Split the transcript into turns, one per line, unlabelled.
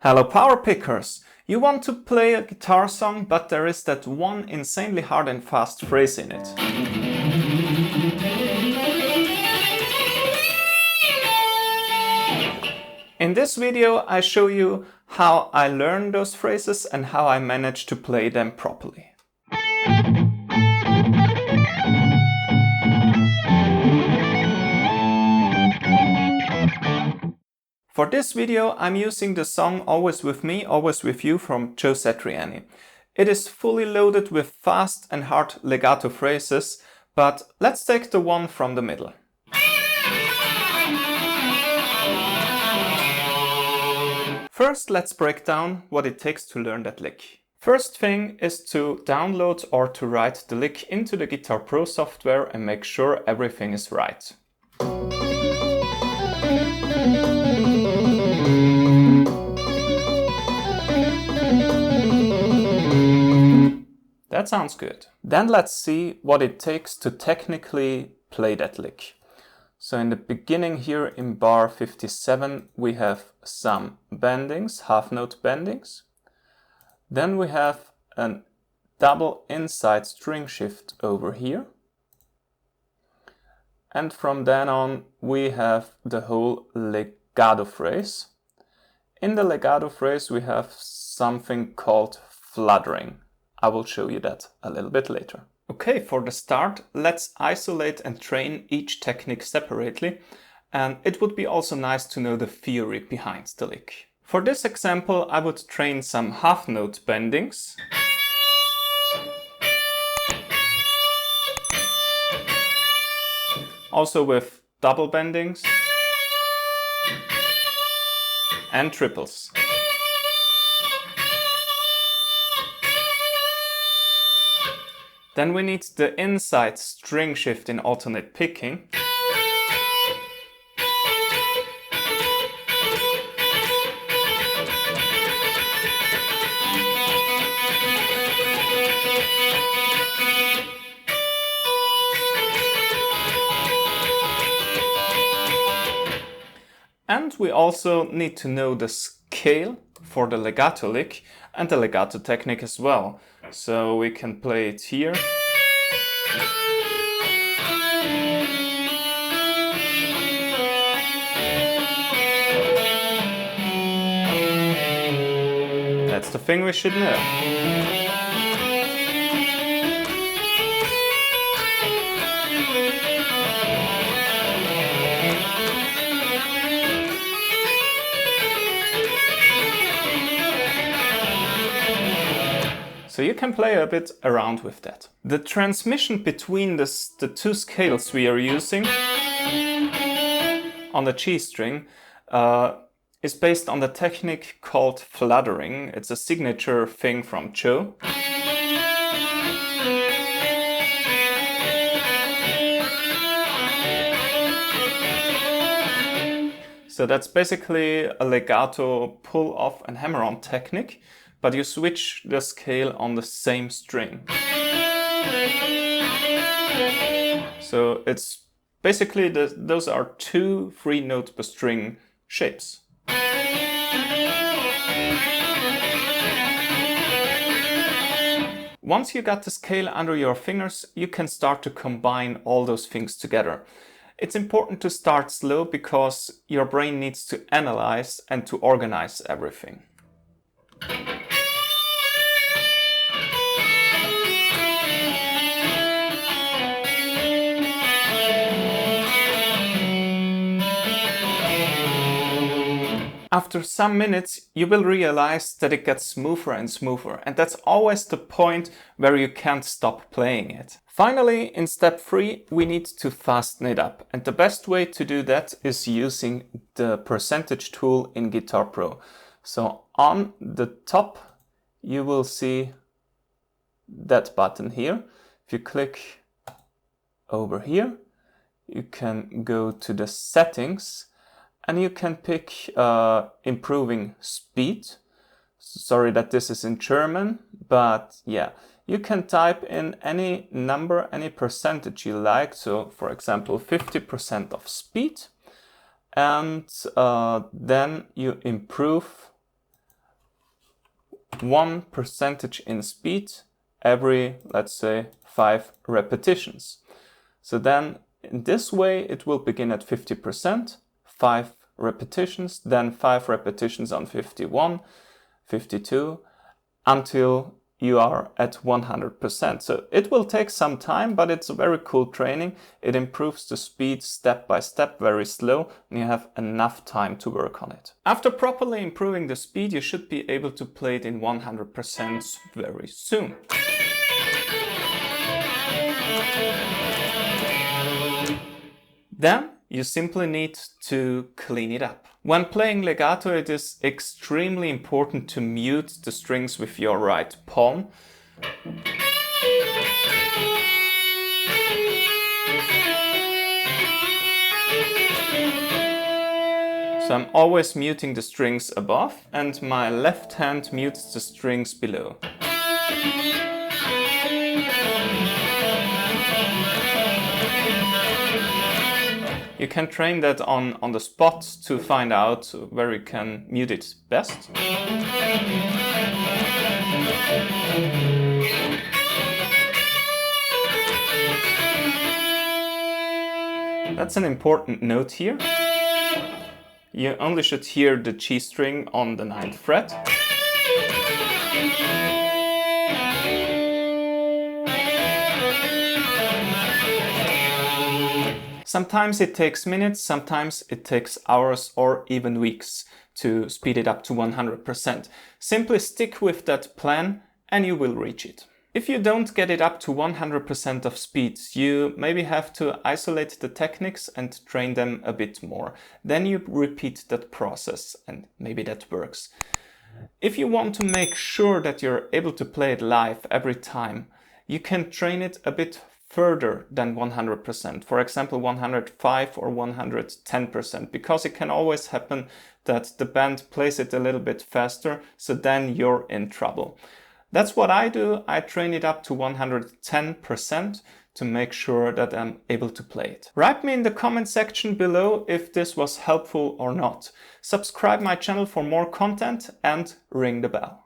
Hello power pickers! You want to play a guitar song, but there is that one insanely hard and fast phrase in it. In this video I show you how I learn those phrases and how I manage to play them properly. For this video I'm using the song Always With Me, Always With You from Joe Satriani. It is fully loaded with fast and hard legato phrases, but let's take the one from the middle. First, let's break down what it takes to learn that lick. First thing is to download or to write the lick into the Guitar Pro software and make sure everything is right. That sounds good. Then let's see what it takes to technically play that lick. So in the beginning here in bar 57 we have some bendings, half note bendings. Then we have a double inside string shift over here. And from then on we have the whole legato phrase. In the legato phrase we have something called fluttering. I will show you that a little bit later. Okay, for the start, let's isolate and train each technique separately, and it would be also nice to know the theory behind the lick. For this example, I would train some half note bendings. Also with double bendings and triples. Then we need the inside string shift in alternate picking. And we also need to know the scale for the legato lick and the legato technique as well. So we can play it here. That's the thing we should know. So you can play a bit around with that. The transmission between the two scales we are using on the G string is based on the technique called fluttering. It's a signature thing from Joe. So that's basically a legato pull off and hammer on technique, but you switch the scale on the same string. So it's basically those are two 3-note per string shapes. Once you got the scale under your fingers, you can start to combine all those things together. It's important to start slow because your brain needs to analyze and to organize everything. After some minutes, you will realize that it gets smoother and smoother, and that's always the point where you can't stop playing it. Finally, in step 3, we need to fasten it up, and the best way to do that is using the percentage tool in Guitar Pro. So on the top, you will see that button here. If you click over here, you can go to the settings. And you can pick improving speed. Sorry that this is in German, but yeah, you can type in any number, any percentage you like. So for example, 50% of speed. And then you improve 1% in speed every, let's say, 5 repetitions. So then in this way it will begin at 50%, 5 repetitions, then 5 repetitions on 51, 52, until you are at 100%. So it will take some time, but it's a very cool training. It improves the speed step by step, very slow, and you have enough time to work on it. After properly improving the speed, you should be able to play it in 100% very soon. Then you simply need to clean it up. When playing legato, it is extremely important to mute the strings with your right palm. So I'm always muting the strings above, and my left hand mutes the strings below. You can train that on the spot to find out where you can mute it best. That's an important note here. You only should hear the G string on the 9th fret. Sometimes it takes minutes, sometimes it takes hours or even weeks to speed it up to 100%. Simply stick with that plan and you will reach it. If you don't get it up to 100% of speed, you maybe have to isolate the techniques and train them a bit more. Then you repeat that process and maybe that works. If you want to make sure that you're able to play it live every time, you can train it a bit further than 100%, for example 105 or 110%, because it can always happen that the band plays it a little bit faster, so then you're in trouble. That's what I do. I train it up to 110% to make sure that I'm able to play it. Write me in the comment section below if this was helpful or not. Subscribe my channel for more content and ring the bell.